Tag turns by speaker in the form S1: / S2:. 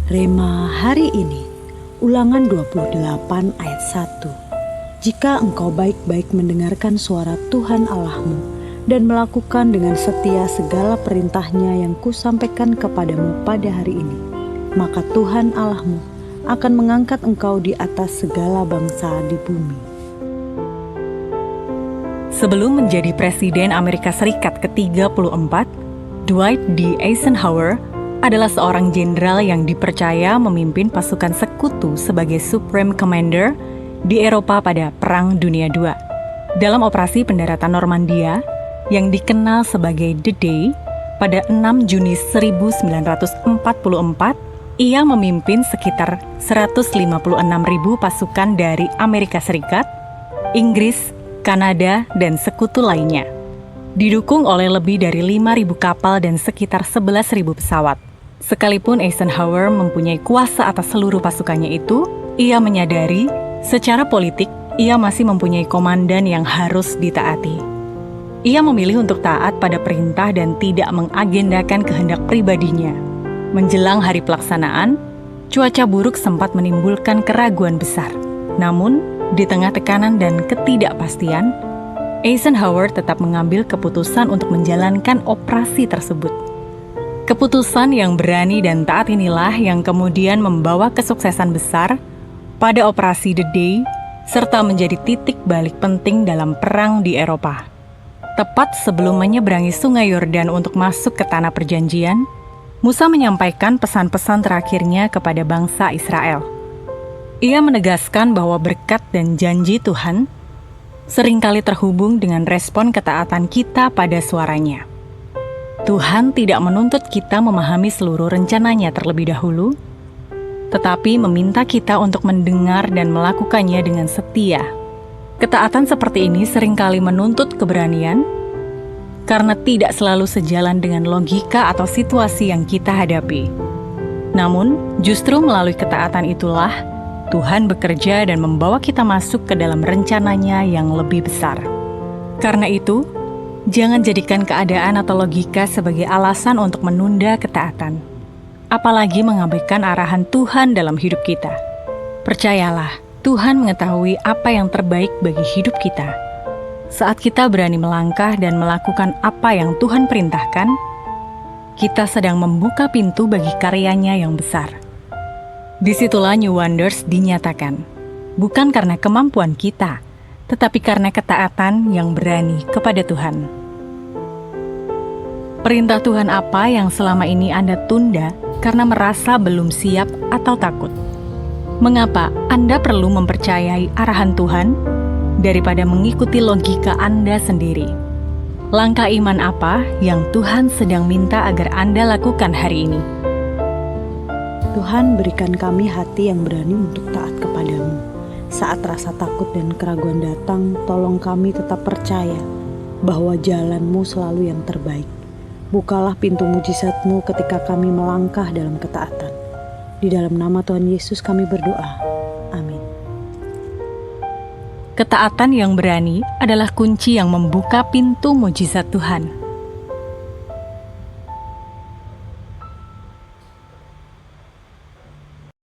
S1: Rema hari ini, Ulangan 28 ayat 1. Jika engkau baik-baik mendengarkan suara Tuhan Allahmu dan melakukan dengan setia segala perintahnya yang kusampaikan kepadamu pada hari ini, maka Tuhan Allahmu akan mengangkat engkau di atas segala bangsa di bumi.
S2: Sebelum menjadi Presiden Amerika Serikat ke-34, Dwight D. Eisenhower adalah seorang jenderal yang dipercaya memimpin pasukan sekutu sebagai Supreme Commander di Eropa pada Perang Dunia II. Dalam operasi pendaratan Normandia yang dikenal sebagai The Day, pada 6 Juni 1944, ia memimpin sekitar 156.000 pasukan dari Amerika Serikat, Inggris, Kanada, dan sekutu lainnya. Didukung oleh lebih dari 5.000 kapal dan sekitar 11.000 pesawat. Sekalipun Eisenhower mempunyai kuasa atas seluruh pasukannya itu, ia menyadari secara politik ia masih mempunyai komandan yang harus ditaati. Ia memilih untuk taat pada perintah dan tidak mengagendakan kehendak pribadinya. Menjelang hari pelaksanaan, cuaca buruk sempat menimbulkan keraguan besar. Namun, di tengah tekanan dan ketidakpastian, Eisenhower tetap mengambil keputusan untuk menjalankan operasi tersebut. Keputusan yang berani dan taat inilah yang kemudian membawa kesuksesan besar pada operasi The Day, serta menjadi titik balik penting dalam perang di Eropa. Tepat sebelum menyeberangi Sungai Yordan untuk masuk ke Tanah Perjanjian, Musa menyampaikan pesan-pesan terakhirnya kepada bangsa Israel. Ia menegaskan bahwa berkat dan janji Tuhan seringkali terhubung dengan respon ketaatan kita pada suaranya. Tuhan tidak menuntut kita memahami seluruh rencananya terlebih dahulu, tetapi meminta kita untuk mendengar dan melakukannya dengan setia. Ketaatan seperti ini seringkali menuntut keberanian, karena tidak selalu sejalan dengan logika atau situasi yang kita hadapi. Namun, justru melalui ketaatan itulah Tuhan bekerja dan membawa kita masuk ke dalam rencananya yang lebih besar. Karena itu, jangan jadikan keadaan atau logika sebagai alasan untuk menunda ketaatan, apalagi mengabaikan arahan Tuhan dalam hidup kita. Percayalah, Tuhan mengetahui apa yang terbaik bagi hidup kita. Saat kita berani melangkah dan melakukan apa yang Tuhan perintahkan, kita sedang membuka pintu bagi karyanya yang besar. Disitulah New Wonders dinyatakan, bukan karena kemampuan kita, tetapi karena ketaatan yang berani kepada Tuhan. Perintah Tuhan apa yang selama ini Anda tunda karena merasa belum siap atau takut? Mengapa Anda perlu mempercayai arahan Tuhan daripada mengikuti logika Anda sendiri? Langkah iman apa yang Tuhan sedang minta agar Anda lakukan hari ini?
S1: Tuhan, berikan kami hati yang berani untuk taat kepadamu. Saat rasa takut dan keraguan datang, tolong kami tetap percaya bahwa jalan-Mu selalu yang terbaik. Bukalah pintu mujizat-Mu ketika kami melangkah dalam ketaatan. Di dalam nama Tuhan Yesus kami berdoa. Amin.
S2: Ketaatan yang berani adalah kunci yang membuka pintu mujizat Tuhan.